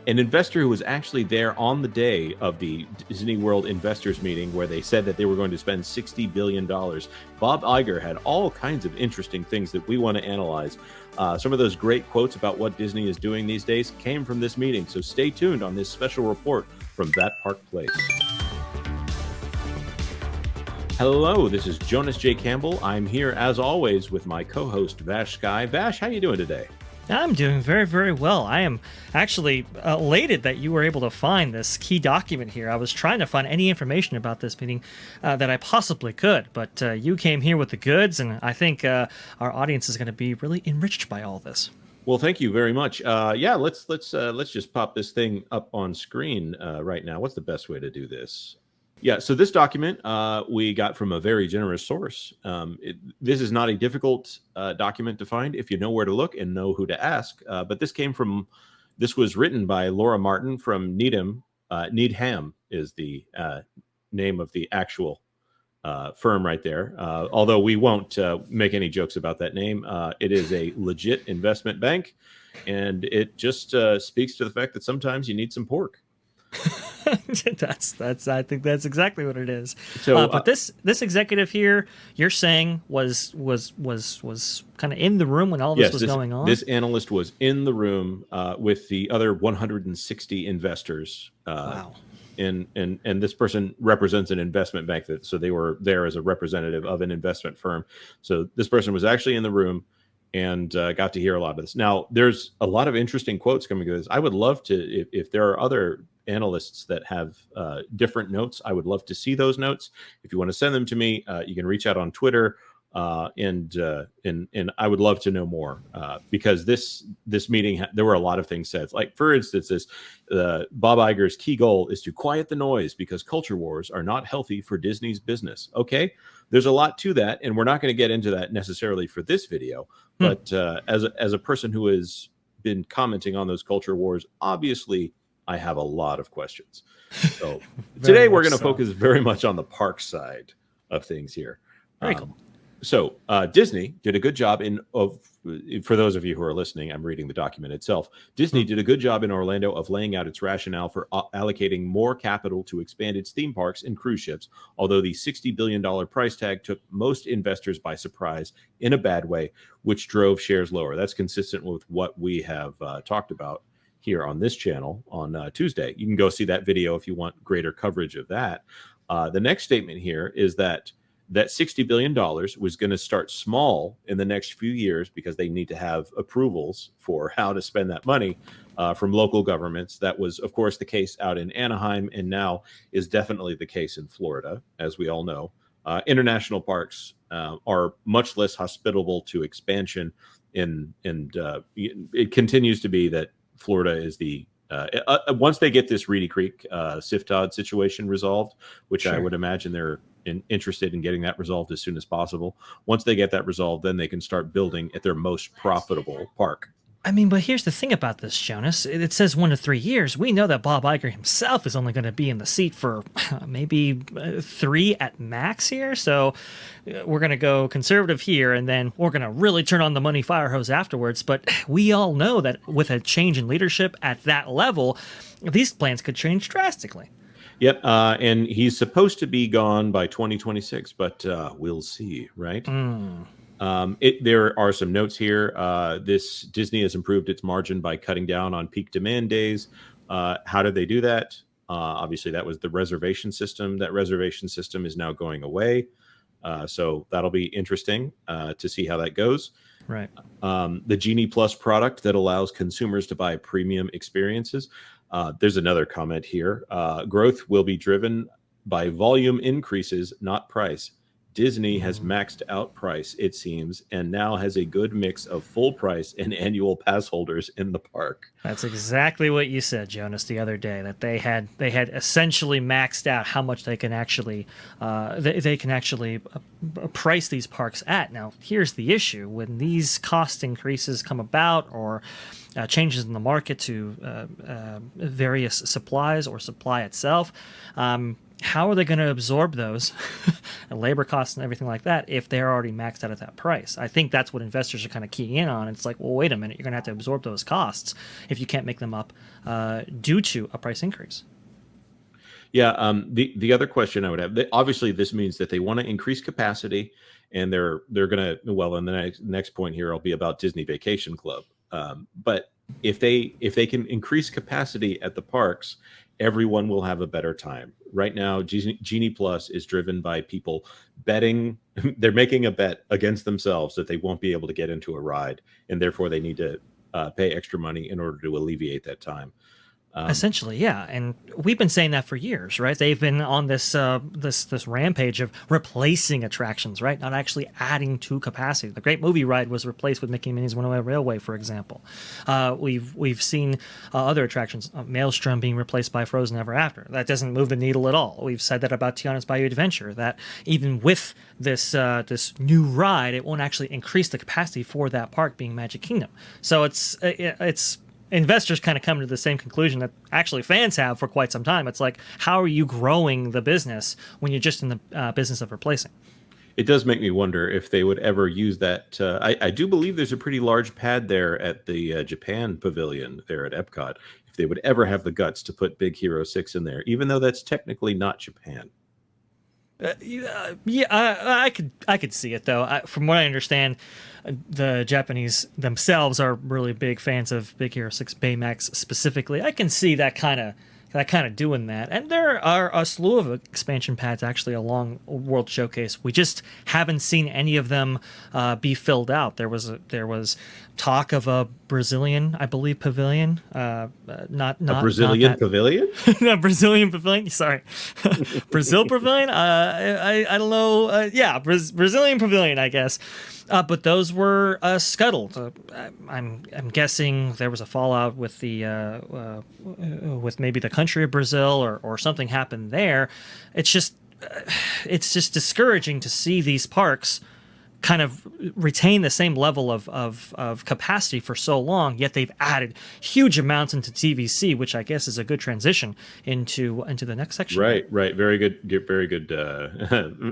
an investor who was actually there on the day of the Disney World investors meeting where they said that they were going to spend $60 billion. Bob Iger had all kinds of interesting things that we want to analyze. Some of those great quotes about what Disney is doing these days came from this meeting. So stay tuned on this special report from That Park Place. Hello, this is Jonas J. Campbell. I'm here, as always, with my co-host, Vash Sky. Vash, how are you doing today? I'm doing very, very well. I am actually elated that you were able to find this key document here. I was trying to find any information about this meeting that I possibly could, but you came here with the goods, and I think our audience is going to be really enriched by all this. Well, thank you very much. Yeah, let's just pop this thing up on screen right now. What's the best way to do this? Yeah, so this document we got from a very generous source. This is not a difficult document to find if you know where to look and know who to ask. But this was written by Laura Martin from Needham. Needham is the name of the actual firm right there. Although we won't make any jokes about that name. It is a legit investment bank, and it just speaks to the fact that sometimes you need some pork. I think that's exactly what it is. So, but this executive here, you're saying was kind of in the room when all this was going on. This analyst was in the room with the other 160 investors. Wow. And this person represents an investment bank, so they were there as a representative of an investment firm. So this person was actually in the room and got to hear a lot of this. Now, there's a lot of interesting quotes coming to this. I would love to, if there are other analysts that have different notes, I would love to see those notes. If you want to send them to me, you can reach out on Twitter, and I would love to know more because this meeting, there were a lot of things said. Like, for instance, this Bob Iger's key goal is to quiet the noise because culture wars are not healthy for Disney's business. Okay, there's a lot to that, and we're not going to get into that necessarily for this video. But as a person who has been commenting on those culture wars, obviously I have a lot of questions. So today we're going to focus very much on the park side of things here. Very cool. So Disney did a good job for those of you who are listening, I'm reading the document itself. Disney did a good job in Orlando of laying out its rationale for allocating more capital to expand its theme parks and cruise ships, although the $60 billion price tag took most investors by surprise in a bad way, which drove shares lower. That's consistent with what we have talked about here on this channel on Tuesday. You can go see that video if you want greater coverage of that. The next statement here is that $60 billion was going to start small in the next few years because they need to have approvals for how to spend that money from local governments. That was, of course, the case out in Anaheim, and now is definitely the case in Florida, as we all know. International parks are much less hospitable to expansion, and it continues to be that Florida is the once they get this Reedy Creek SIFTOD situation resolved, which I would imagine they're interested in getting that resolved as soon as possible. Once they get that resolved, then they can start building at their most profitable park. I mean, but here's the thing about this, Jonas. It says 1 to 3 years. We know that Bob Iger himself is only going to be in the seat for maybe 3 at max here. So we're going to go conservative here, and then we're going to really turn on the money fire hose afterwards. But we all know that with a change in leadership at that level, these plans could change drastically. Yep, and he's supposed to be gone by 2026, but we'll see, right? There are some notes here. Disney has improved its margin by cutting down on peak demand days. How did they do that? Obviously, that was the reservation system. That reservation system is now going away. So that'll be interesting to see how that goes. Right. The Genie Plus product that allows consumers to buy premium experiences. There's another comment here. Growth will be driven by volume increases, not price. Disney has maxed out price, it seems, and now has a good mix of full price and annual pass holders in the park. That's exactly what you said, Jonas, the other day, that they had essentially maxed out how much they can actually price these parks at. Now, here's the issue: when these cost increases come about, or changes in the market to various supplies or supply itself, how are they going to absorb those and labor costs and everything like that if they're already maxed out at that price? I think that's what investors are kind of keying in on. It's like, well, wait a minute, you're going to have to absorb those costs if you can't make them up due to a price increase. Yeah. The other question I would have, obviously, this means that they want to increase capacity, and they're going to, well, and the next point here will be about Disney Vacation Club. But if they can increase capacity at the parks, everyone will have a better time. Right now, Genie Plus is driven by people betting. They're making a bet against themselves that they won't be able to get into a ride, and therefore they need to pay extra money in order to alleviate that time. Essentially, yeah, and we've been saying that for years, right? They've been on this rampage of replacing attractions, right? Not actually adding to capacity. The Great Movie Ride was replaced with Mickey and Minnie's Runaway Railway, for example. We've seen other attractions, Maelstrom being replaced by Frozen Ever After. That doesn't move the needle at all. We've said that about Tiana's Bayou Adventure. That even with this new ride, it won't actually increase the capacity for that park, being Magic Kingdom. So it's investors kind of come to the same conclusion that actually fans have for quite some time. It's like, how are you growing the business when you're just in the business of replacing? It does make me wonder if they would ever use that. I do believe there's a pretty large pad there at the Japan Pavilion there at Epcot. If they would ever have the guts to put Big Hero 6 in there, even though that's technically not Japan. I could see it though. From what I understand, the Japanese themselves are really big fans of Big Hero 6 Baymax specifically. I can see that kind of doing that. And there are a slew of expansion pads actually along World Showcase. We just haven't seen any of them be filled out. There was talk of a Brazilian, I believe, pavilion. Not a Brazilian pavilion. A Brazilian pavilion. Sorry, Brazil pavilion. I don't know. Yeah, Brazilian pavilion, I guess. But those were scuttled. I'm guessing there was a fallout with the with maybe the country of Brazil or something happened there. It's just discouraging to see these parks kind of retain the same level of capacity for so long, yet they've added huge amounts into TVC, which I guess is a good transition into the next section. Right. Very good. Very good.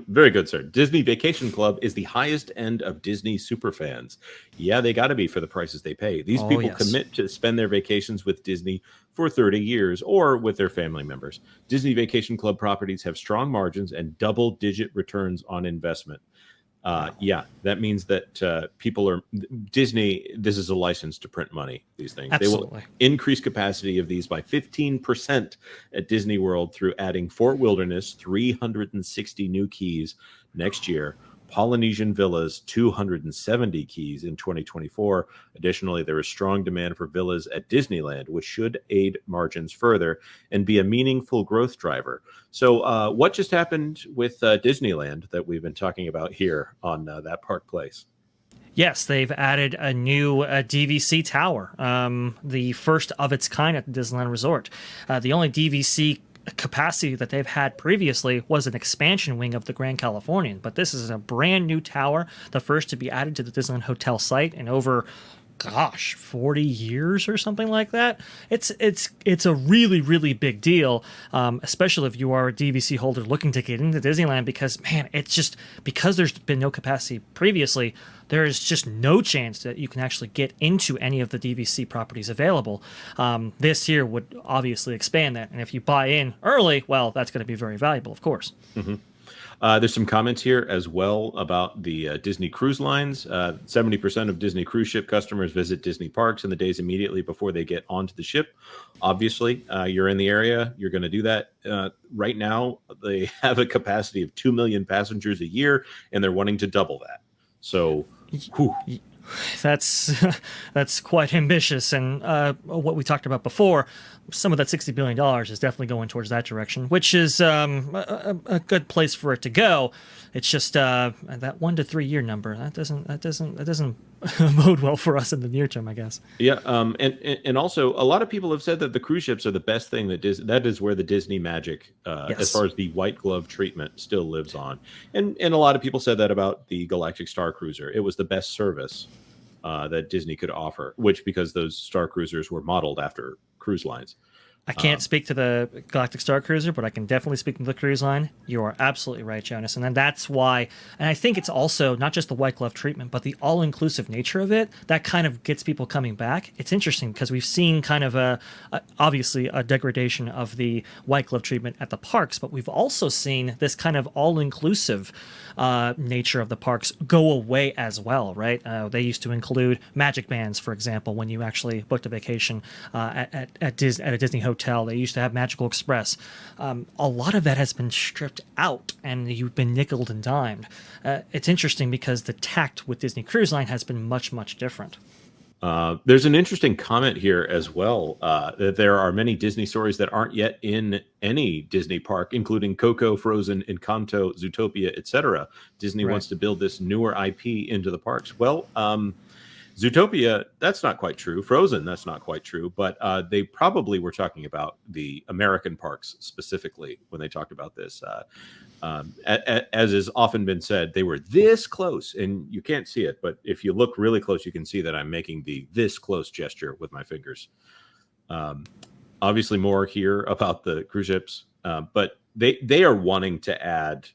Very good, sir. Disney Vacation Club is the highest end of Disney superfans. Yeah, they got to be for the prices they pay. These people commit to spend their vacations with Disney for 30 years or with their family members. Disney Vacation Club properties have strong margins and double-digit returns on investment. Yeah, that means that people are Disney. This is a license to print money. These things. Absolutely. They will increase capacity of these by 15% at Disney World through adding Fort Wilderness 360 new keys next year. Polynesian Villas 270 keys in 2024. Additionally, there is strong demand for villas at Disneyland, which should aid margins further and be a meaningful growth driver. So what just happened with Disneyland that we've been talking about here on That Park Place? Yes, they've added a new DVC tower, the first of its kind at the Disneyland Resort. The only DVC capacity that they've had previously was an expansion wing of the Grand Californian, but this is a brand new tower, the first to be added to the Disneyland Hotel site in over 40 years or something like that. It's a really, really big deal, especially if you are a DVC holder looking to get into Disneyland, because man, it's just because there's been no capacity previously, there is just no chance that you can actually get into any of the DVC properties available. This year would obviously expand that, and if you buy in early, well, that's going to be very valuable, of course. Mm-hmm. There's some comments here as well about the Disney Cruise Lines. 70% of Disney cruise ship customers visit Disney parks in the days immediately before they get onto the ship. Obviously, you're in the area, you're going to do that. Right now, they have a capacity of 2 million passengers a year, and they're wanting to double that. So, whew. That's quite ambitious, and what we talked about before, some of that $60 billion is definitely going towards that direction, which is a good place for it to go. It's just that 1 to 3 year number that doesn't bode well for us in the near term, I guess. Yeah, and also a lot of people have said that the cruise ships are the best thing that that is where the Disney magic, as far as the white glove treatment, still lives on. And a lot of people said that about the Galactic Star Cruiser. It was the best service that Disney could offer, which because those Star Cruisers were modeled after cruise lines. I can't speak to the Galactic Star Cruiser, but I can definitely speak to the cruise line. You are absolutely right, Jonas. And then that's why, and I think it's also not just the white glove treatment, but the all-inclusive nature of it that kind of gets people coming back. It's interesting because we've seen kind of obviously a degradation of the white glove treatment at the parks, but we've also seen this kind of all-inclusive nature of the parks go away as well, right? They used to include magic bands, for example, when you actually booked a vacation at a Disney hotel. They used to have Magical Express. A lot of that has been stripped out, and you've been nickeled and dimed. It's interesting because the tact with Disney Cruise Line has been much, much different. There's an interesting comment here as well, that there are many Disney stories that aren't yet in any Disney park, including Coco, Frozen, Encanto, Zootopia, etc. Disney wants to build this newer IP into the parks. Well, Zootopia, that's not quite true. Frozen, that's not quite true. But they probably were talking about the American parks specifically when they talked about this. As has often been said, they were this close, and you can't see it. But if you look really close, you can see that I'm making the this close gesture with my fingers. Obviously, more here about the cruise ships, but they are wanting to add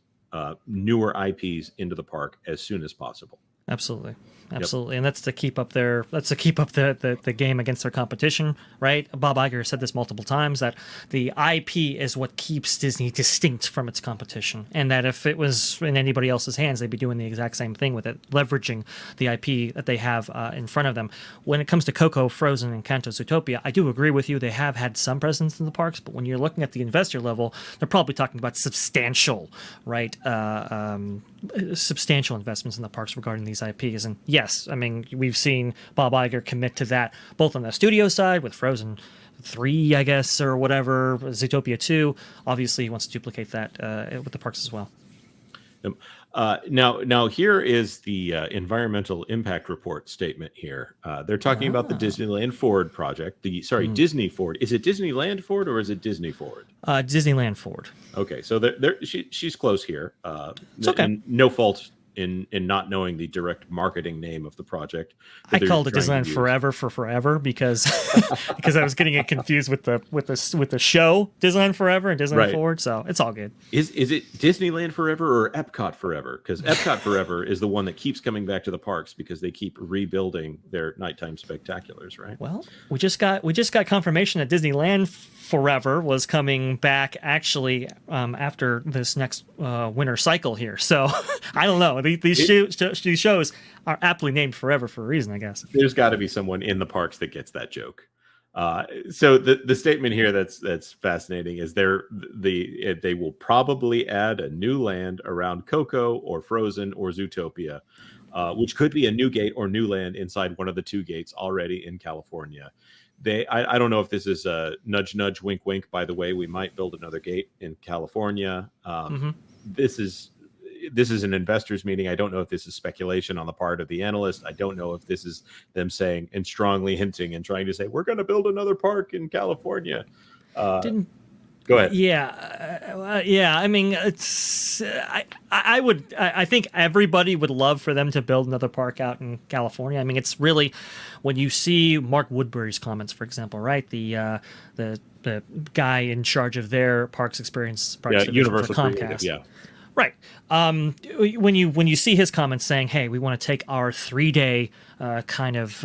newer IPs into the park as soon as possible. Absolutely. And that's to keep up the game against their competition, right? Bob Iger said this multiple times, that the IP is what keeps Disney distinct from its competition, and that if it was in anybody else's hands, they'd be doing the exact same thing with it, leveraging the IP that they have in front of them. When it comes to Coco, Frozen, and Encanto, Zootopia, I do agree with you. They have had some presence in the parks, but when you're looking at the investor level, they're probably talking about substantial, right? Substantial investments in the parks regarding these IPs. And yes, I mean, we've seen Bob Iger commit to that both on the studio side with Frozen 3, I guess, or whatever, Zootopia 2. Obviously, he wants to duplicate that with the parks as well. Now here is the environmental impact report statement here. They're talking about the Disneyland Forward project. Disney Forward. Is it Disneyland Forward or is it Disney Forward? Disneyland Forward. Okay, so she's close here. It's okay. And no fault in not knowing the direct marketing name of the project. I called it Disneyland Forever for forever because because I was getting it confused with the show Disneyland Forever and Disneyland Forward, so it's all good. Is it Disneyland Forever or Epcot Forever? Because Epcot Forever is the one that keeps coming back to the parks because they keep rebuilding their nighttime spectaculars, right? Well, we just got confirmation that Disneyland Forever was coming back actually after this next winter cycle here. So I don't know. These shows are aptly named Forever for a reason, I guess. There's got to be someone in the parks that gets that joke. So the statement here that's fascinating is they will probably add a new land around Coco or Frozen or Zootopia, which could be a new gate or new land inside one of the two gates already in California. I don't know if this is a nudge, nudge, wink, wink. By the way, we might build another gate in California. This is an investors meeting. I don't know if this is speculation on the part of the analyst. I don't know if this is them saying and strongly hinting and trying to say, we're going to build another park in California. Go ahead. Yeah. I mean, it's. I think everybody would love for them to build another park out in California. I mean, it's really when you see Mark Woodbury's comments, for example, right? The guy in charge of their parks experience, Universal for Comcast. Creative, yeah. Right. When you see his comments saying, "Hey, we want to take our 3-day kind of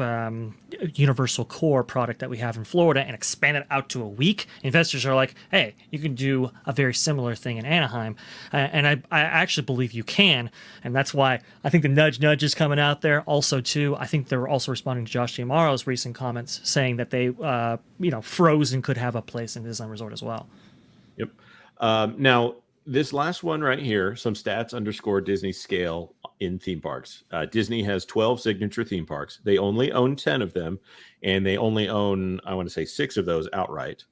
universal core product that we have in Florida and expand it out to a week," investors are like, "Hey, you can do a very similar thing in Anaheim," and I actually believe you can, and that's why I think the nudge is coming out there. Also, too, I think they're also responding to Josh D'Amaro's recent comments saying that they, Frozen could have a place in Disneyland Resort as well. Yep. Now, this last one right here, some stats underscore Disney's scale in theme parks. Disney has 12 signature theme parks. They only own 10 of them, and they only own, I want to say, 6 of those outright.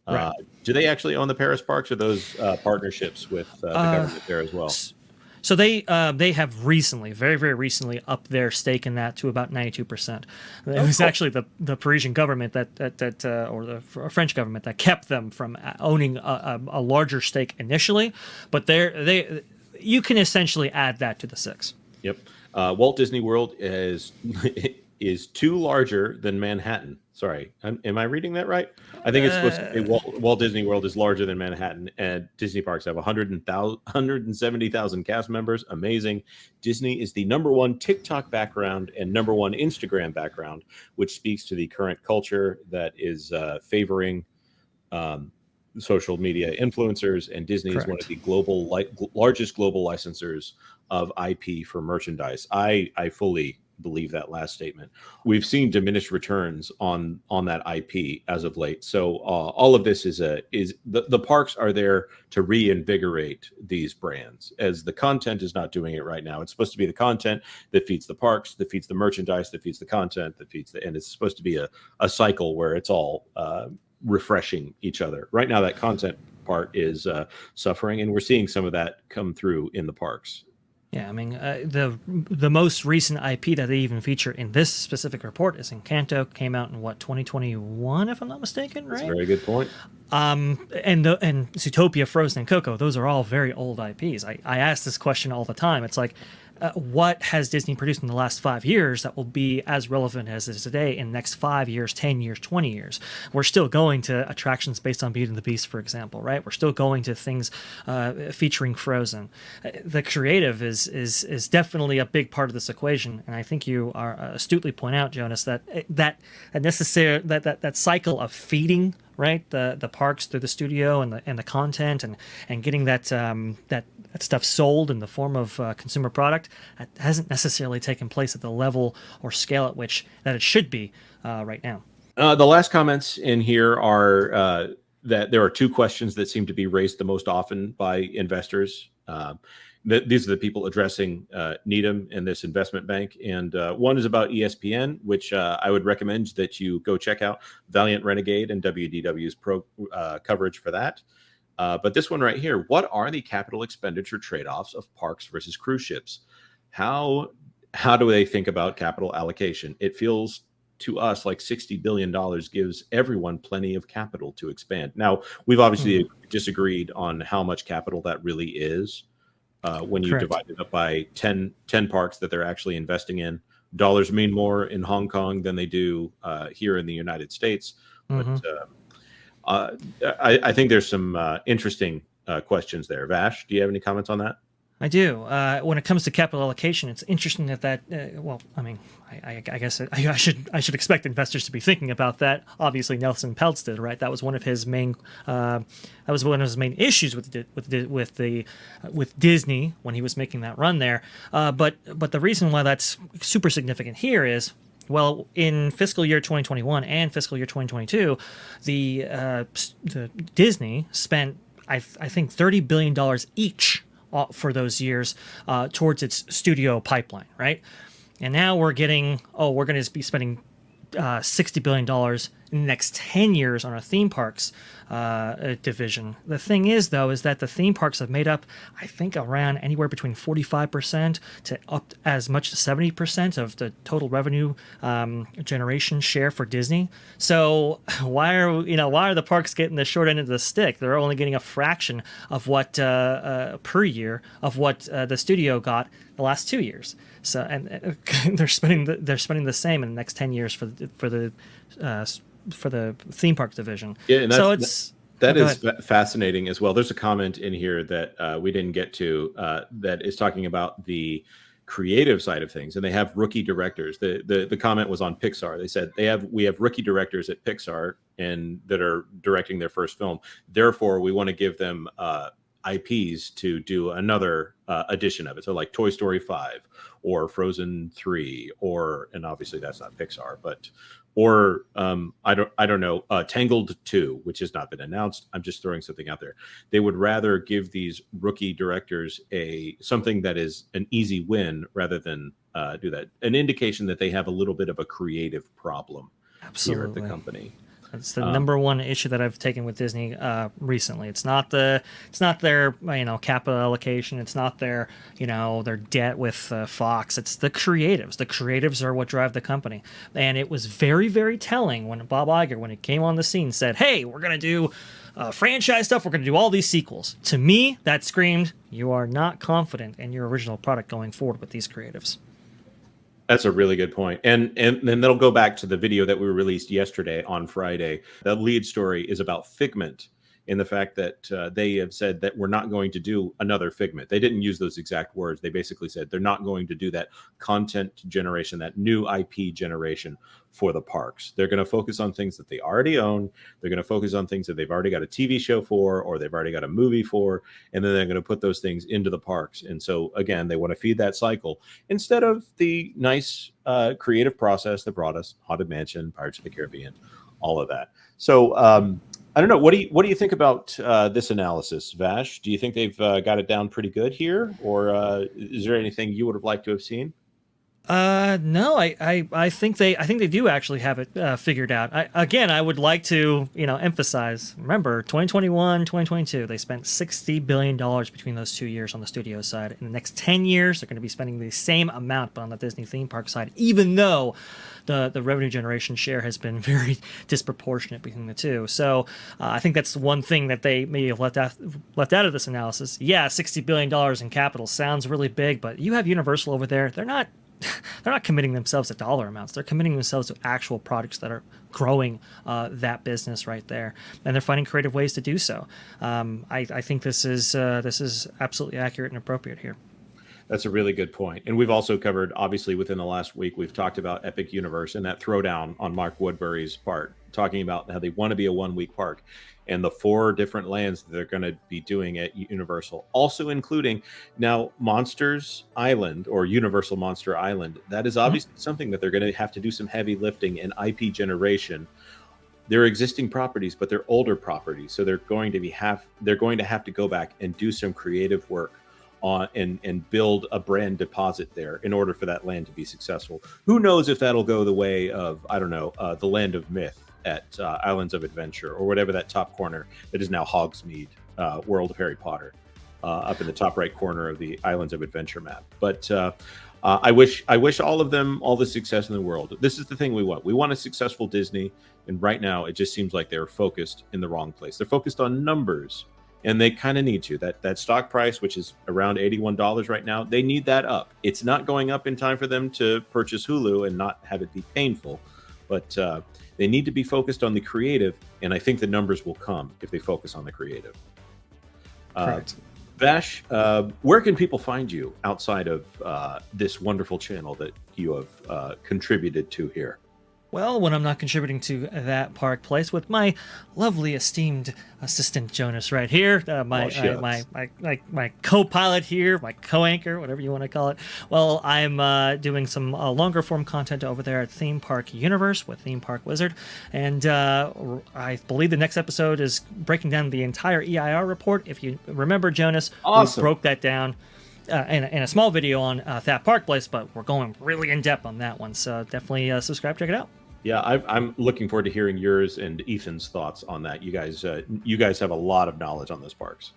Right. Do they actually own the Paris parks, or those partnerships with the government there as well? So they have recently, very, very recently, upped their stake in that to about 92%. It was actually the Parisian government or the French government that kept them from owning a larger stake initially. But you can essentially add that to the 6. Yep. Walt Disney World is 2 larger than Manhattan. Sorry, am I reading that right? I think it's supposed to be Walt Disney World is larger than Manhattan, and Disney parks have 170,000 cast members. Amazing. Disney is the #1 TikTok background and #1 Instagram background, which speaks to the current culture that is favoring social media influencers. And Disney is one of the largest global licensors of IP for merchandise. I fully believe that last statement. We've seen diminished returns on that IP as of late. So all of this is the parks are there to reinvigorate these brands, as the content is not doing it right now. It's supposed to be the content that feeds the parks, that feeds the merchandise, that feeds the content, and it's supposed to be a cycle where it's all refreshing each other. Right now, that content part is suffering, and we're seeing some of that come through in the parks. Yeah, I mean, the most recent IP that they even feature in this specific report is Encanto. Came out in 2021, if I'm not mistaken, right? That's a very good point. And Zootopia, Frozen, and Coco, those are all very old IPs. I ask this question all the time. It's like, what has Disney produced in the last 5 years that will be as relevant as it is today in the next 5 years, 10 years, 20 years? We're still going to attractions based on Beauty and the Beast, for example, right? We're still going to things featuring Frozen. The creative is definitely a big part of this equation, and I think you are astutely point out, Jonas, that cycle of feeding, right, the parks through the studio and the content and getting that stuff sold in the form of consumer product, that hasn't necessarily taken place at the level or scale at which that it should be right now. The last comments in here are that there are two questions that seem to be raised the most often by investors. These are the people addressing Needham and this investment bank. And one is about ESPN, which I would recommend that you go check out Valiant Renegade and WDW's coverage for that. But this one right here, what are the capital expenditure trade-offs of parks versus cruise ships? How do they think about capital allocation? It feels to us like $60 billion gives everyone plenty of capital to expand. Now, we've obviously disagreed on how much capital that really is. When you divide it up by 10 parks that they're actually investing in. Dollars mean more in Hong Kong than they do here in the United States. But I think there's some interesting questions there. Vash, do you have any comments on that? I do. When it comes to capital allocation, it's interesting that well, I mean, I guess I should expect investors to be thinking about that. Obviously, Nelson Peltz did, right? That was one of his main issues with Disney when he was making that run there. But the reason why that's super significant here is, well, in fiscal year 2021 and fiscal year 2022, the Disney spent I think $30 billion each for those years towards its studio pipeline, right? And now we're going to be spending $60 billion in the next 10 years on our theme parks division. The thing is, though, is that the theme parks have made up, I think, around anywhere between 45% to up as much as 70% of the total revenue generation share for Disney. So why are the parks getting the short end of the stick? They're only getting a fraction of what per year of what the studio got the last 2 years. So and they're spending the same in the next 10 years for the theme park division. Yeah, and that is fascinating as well. There's a comment in here that we didn't get to that is talking about the creative side of things, and they have rookie directors. The comment was on Pixar. They said we have rookie directors at Pixar and that are directing their first film. Therefore, we want to give them IPs to do another edition of it. So like Toy Story 5 or Frozen 3 and obviously that's not Pixar, but I don't know, Tangled 2, which has not been announced. I'm just throwing something out there. They would rather give these rookie directors something that is an easy win rather than do that. An indication that they have a little bit of a creative problem here at the company. It's the number one issue that I've taken with Disney recently. It's not their capital allocation. It's not their their debt with Fox. It's the creatives. The creatives are what drive the company. And it was very, very telling when Bob Iger, when he came on the scene, said, "Hey, we're gonna do franchise stuff. We're gonna do all these sequels." To me, that screamed, you are not confident in your original product going forward with these creatives. That's a really good point. And then that'll go back to the video that we released yesterday on Friday. The lead story is about Figment, in the fact that they have said that we're not going to do another Figment. They didn't use those exact words. They basically said they're not going to do that content generation, that new IP generation for the parks. They're going to focus on things that they already own. They're going to focus on things that they've already got a TV show for, or they've already got a movie for, and then they're going to put those things into the parks. And so, again, they want to feed that cycle instead of the nice creative process that brought us Haunted Mansion, Pirates of the Caribbean, all of that. So, I don't know. What do you think about this analysis, Vash? Do you think they've got it down pretty good here, or is there anything you would have liked to have seen? No, I think they do actually have it figured out. I would like to, emphasize, remember 2021, 2022, they spent $60 billion between those 2 years on the studio side. In the next 10 years, they're going to be spending the same amount, but on the Disney theme park side, even though the revenue generation share has been very disproportionate between the two. So I think that's one thing that they may have left out of this analysis. Yeah, $60 billion in capital sounds really big, but you have Universal over there. They're not committing themselves to dollar amounts. They're committing themselves to actual products that are growing that business right there, and they're finding creative ways to do so. I think this is absolutely accurate and appropriate here. That's a really good point. And we've also covered, obviously, within the last week, we've talked about Epic Universe and that throwdown on Mark Woodbury's part, talking about how they want to be a one-week park and the 4 different lands that they're going to be doing at Universal, also including now Monsters Island or Universal Monster Island. That is obviously something that they're going to have to do some heavy lifting in IP generation. They're existing properties, but they're older properties, so they're going to have to go back and do some creative work on and build a brand deposit there in order for that land to be successful. Who knows if that'll go the way of, I don't know, the Land of Myth at Islands of Adventure, or whatever that top corner that is now Hogsmeade, World of Harry Potter, up in the top right corner of the Islands of Adventure map. But I wish all of them all the success in the world. This is the thing we want. We want a successful Disney, and right now it just seems like they're focused in the wrong place. They're focused on numbers, and they kind of need to. That stock price, which is around $81 right now, they need that up. It's not going up in time for them to purchase Hulu and not have it be painful, but they need to be focused on the creative, and I think the numbers will come if they focus on the creative. Correct. Vash, where can people find you outside of this wonderful channel that you have contributed to here? Well, when I'm not contributing to That Park Place with my lovely esteemed assistant Jonas right here, my co-pilot here, my co-anchor, whatever you want to call it. Well, I'm doing some longer form content over there at Theme Park Universe with Theme Park Wizard, and I believe the next episode is breaking down the entire EIR report. If you remember, Jonas, awesome. We broke that down in a small video on That Park Place, but we're going really in depth on that one. So definitely subscribe, check it out. Yeah, I'm looking forward to hearing yours and Ethan's thoughts on that. You guys have a lot of knowledge on those parks.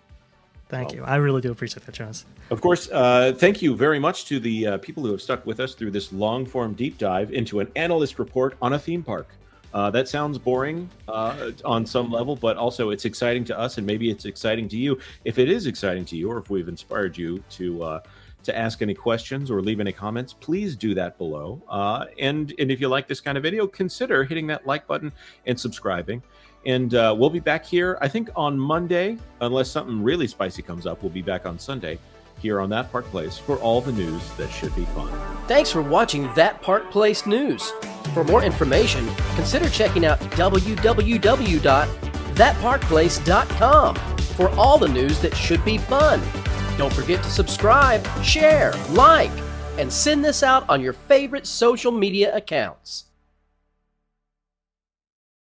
Thank you. I really do appreciate that, Jonas. Of course, thank you very much to the people who have stuck with us through this long-form deep dive into an analyst report on a theme park. That sounds boring on some level, but also it's exciting to us, and maybe it's exciting to you. If it is exciting to you, or if we've inspired you to ask any questions or leave any comments, please do that below. And if you like this kind of video, consider hitting that like button and subscribing. And we'll be back here, I think, on Monday, unless something really spicy comes up. We'll be back on Sunday here on That Park Place for all the news that should be fun. Thanks for watching That Park Place News. For more information, consider checking out www.thatparkplace.com for all the news that should be fun. Don't forget to subscribe, share, like, and send this out on your favorite social media accounts.